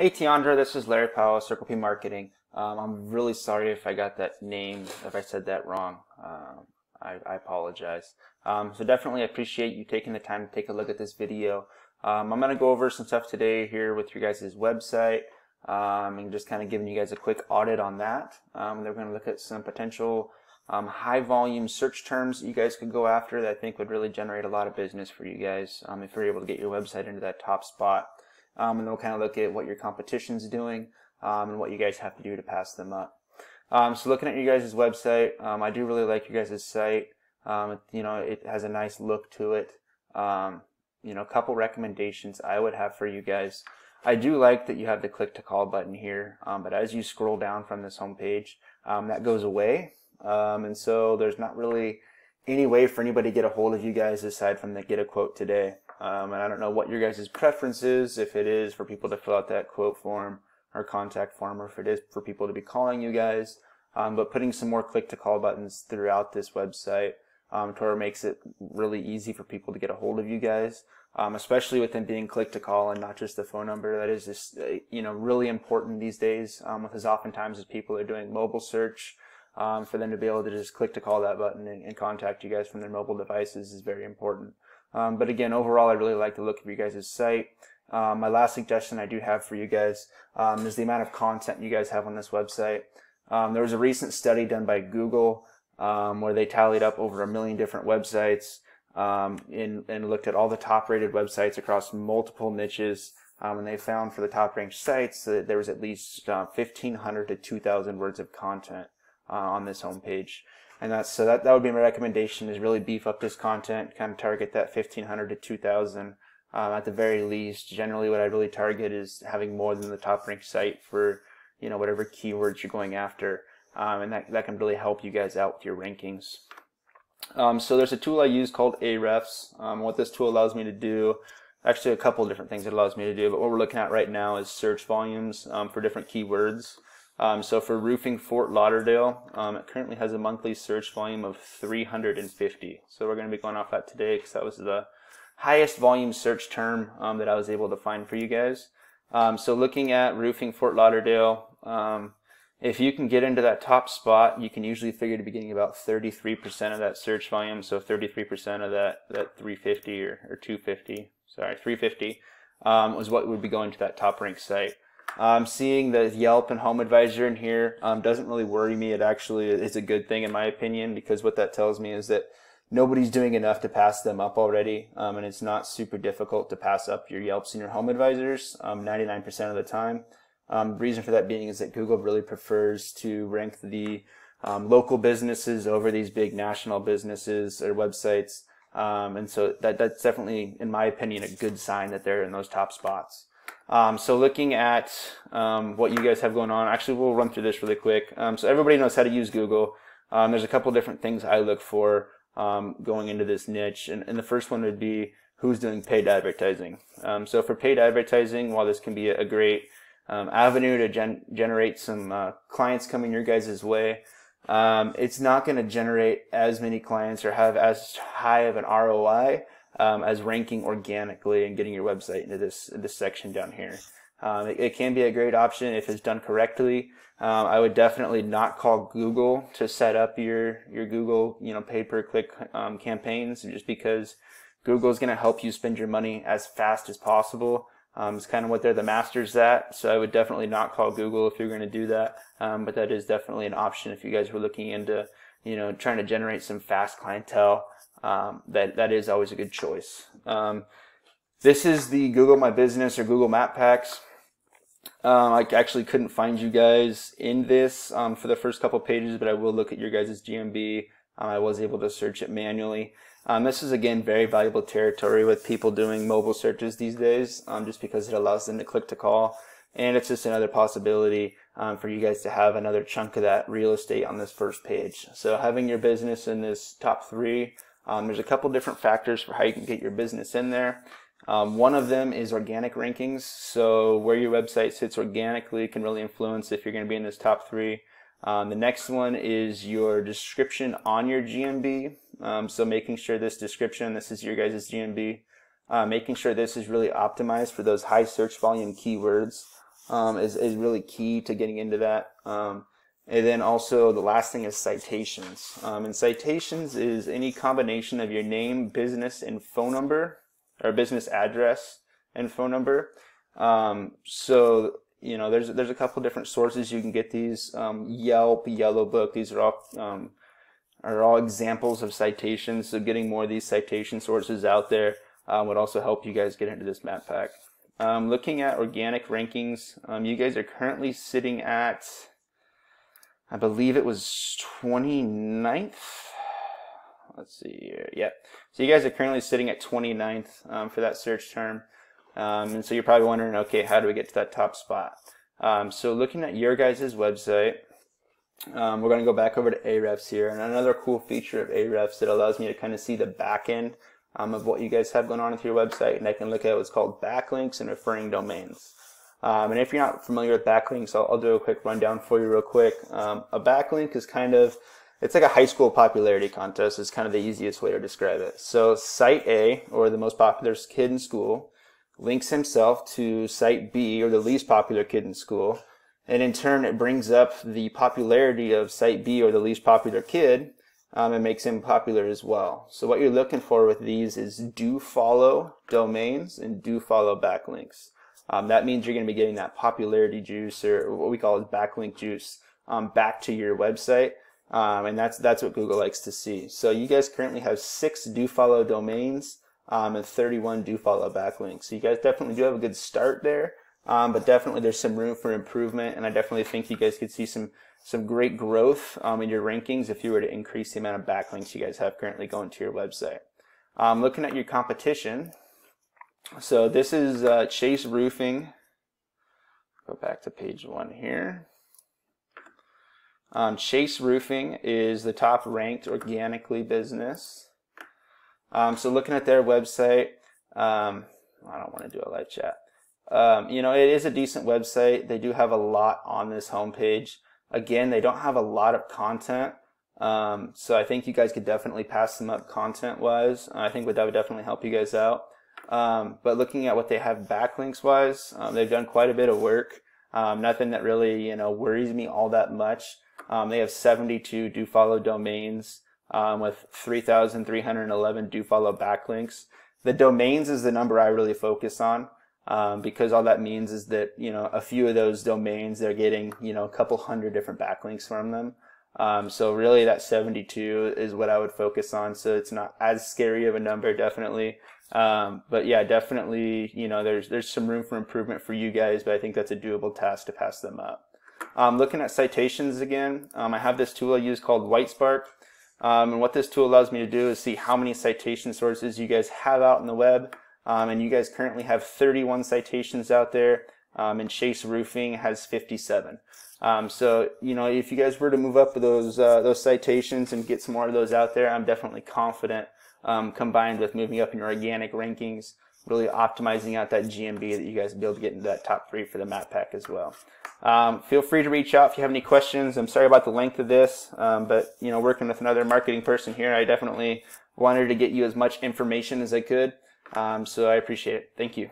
Hey Tiandra, this is Larry Powell, Circle P Marketing. I'm really sorry if I got that name, if I said that wrong. I apologize. So definitely appreciate you taking the time to take a look at this video. I'm going to go over some stuff today here with your guys' website and just kind of giving you guys a quick audit on that. Then we're going to look at some potential high volume search terms that you guys could go after that I think would really generate a lot of business for you guys if you're able to get your website into that top spot. And then we'll kind of look at what your competition's doing and what you guys have to do to pass them up. So looking at you guys' website, I do really like your guys' site. It has a nice look to it. A couple recommendations I would have for you guys. I do like that you have the click to call button here, but as you scroll down from this home page, that goes away. And so there's not really any way for anybody to get a hold of you guys aside from the get a quote today. And I don't know what your guys' preference is, if it is for people to fill out that quote form or contact form, or if it is for people to be calling you guys. But putting some more click to call buttons throughout this website to where it makes it really easy for people to get a hold of you guys, especially with them being click to call and not just the phone number. That is just really important these days, because oftentimes as people are doing mobile search, for them to be able to just click to call that button and contact you guys from their mobile devices is very important. But again, overall, I really like the look of your guys' site. My last suggestion I do have for you guys is the amount of content you guys have on this website. There was a recent study done by Google where they tallied up over 1 million different websites and looked at all the top rated websites across multiple niches. And they found for the top ranked sites that there was at least 1,500 to 2,000 words of content on this homepage. And that would be my recommendation, is really beef up this content, kind of target that 1,500 to 2,000 at the very least. Generally what I really target is having more than the top ranked site for whatever keywords you're going after, and that can really help you guys out with your rankings. So there's a tool I use called Ahrefs. What this tool allows me to do, actually a couple of different things it allows me to do, but what we're looking at right now is search volumes for different keywords. So for roofing Fort Lauderdale, it currently has a monthly search volume of 350. So we're going to be going off that today because that was the highest volume search term that I was able to find for you guys. So looking at roofing Fort Lauderdale, if you can get into that top spot, you can usually figure to be getting about 33% of that search volume. So 33% of that 350 or 250, sorry, 350 was what would be going to that top ranked site. Seeing the Yelp and HomeAdvisor in here doesn't really worry me. It actually is a good thing in my opinion, because what that tells me is that nobody's doing enough to pass them up already, and it's not super difficult to pass up your Yelps and your HomeAdvisors 99% of the time. The reason for that being is that Google really prefers to rank the local businesses over these big national businesses or websites, and so that's definitely, in my opinion, a good sign that they're in those top spots. So looking at what you guys have going on, actually we'll run through this really quick. So everybody knows how to use Google. There's a couple different things I look for going into this niche, and the first one would be who's doing paid advertising. So for paid advertising, while this can be a great avenue to generate some clients coming your guys' way, it's not going to generate as many clients or have as high of an ROI as ranking organically and getting your website into this section down here. It can be a great option if it's done correctly. I would definitely not call Google to set up your Google pay per click campaigns, just because Google is going to help you spend your money as fast as possible. It's kind of what they're the masters at. So I would definitely not call Google if you're going to do that. But that is definitely an option if you guys were looking into trying to generate some fast clientele. That is always a good choice. This is the Google My Business or Google Map Packs. I actually couldn't find you guys in this for the first couple pages, but I will look at your guys' GMB. I was able to search it manually. This is, again, very valuable territory with people doing mobile searches these days, just because it allows them to click to call. And it's just another possibility for you guys to have another chunk of that real estate on this first page. So having your business in this top 3, there's a couple different factors for how you can get your business in there. One of them is organic rankings. So where your website sits organically can really influence if you're going to be in this top 3. The next one is your description on your GMB. So making sure this description, this is your guys' GMB, making sure this is really optimized for those high search volume keywords. is really key to getting into that. And then also the last thing is citations. And citations is any combination of your name, business, and phone number, or business address and phone number. So you know, there's a couple different sources you can get these. Yelp, Yellow Book, these are all examples of citations. So getting more of these citation sources out there would also help you guys get into this map pack. Looking at organic rankings, you guys are currently sitting at, I believe it was 29th. Let's see here. Yeah. So you guys are currently sitting at 29th for that search term. And so you're probably wondering, okay, how do we get to that top spot? So looking at your guys' website, we're going to go back over to Ahrefs here. And another cool feature of Ahrefs that allows me to kind of see the back end of what you guys have going on with your website. And I can look at what's called backlinks and referring domains. And if you're not familiar with backlinks, I'll do a quick rundown for you real quick. A backlink is kind of, it's like a high school popularity contest. It's kind of the easiest way to describe it. So Site A, or the most popular kid in school, links himself to Site B, or the least popular kid in school. And in turn, it brings up the popularity of Site B, or the least popular kid, and makes him popular as well. So what you're looking for with these is do follow domains and do follow backlinks. That means you're going to be getting that popularity juice, or what we call is backlink juice, back to your website. And that's what Google likes to see. So you guys currently have 6 do follow domains and 31 do follow backlinks. So you guys definitely do have a good start there, but definitely there's some room for improvement, and I definitely think you guys could see some great growth in your rankings if you were to increase the amount of backlinks you guys have currently going to your website. Looking at your competition, so this is Chase Roofing. Go back to page 1 here. Chase Roofing is the top ranked organically business. So looking at their website, I don't want to do a live chat. You know, it is a decent website. They do have a lot on this homepage. Again, they don't have a lot of content. So I think you guys could definitely pass them up content-wise. I think that would definitely help you guys out. But looking at what they have backlinks-wise, they've done quite a bit of work. Nothing that really, you know, worries me all that much. They have 72 do follow domains with 3,311 do follow backlinks. The domains is the number I really focus on because all that means is that, you know, a few of those domains, they're getting, you know, a couple hundred different backlinks from them. So really that 72 is what I would focus on. So it's not as scary of a number, definitely. But yeah, definitely, you know, there's some room for improvement for you guys, but I think that's a doable task to pass them up. Looking at citations again, I have this tool I use called Whitespark. And what this tool allows me to do is see how many citation sources you guys have out on the web. And you guys currently have 31 citations out there, and Chase Roofing has 57. So, you know, if you guys were to move up those citations and get some more of those out there, I'm definitely confident, combined with moving up in your organic rankings, really optimizing out that GMB, that you guys will be able to get into that top 3 for the map pack as well. Feel free to reach out if you have any questions. I'm sorry about the length of this, but, you know, working with another marketing person here, I definitely wanted to get you as much information as I could. So I appreciate it. Thank you.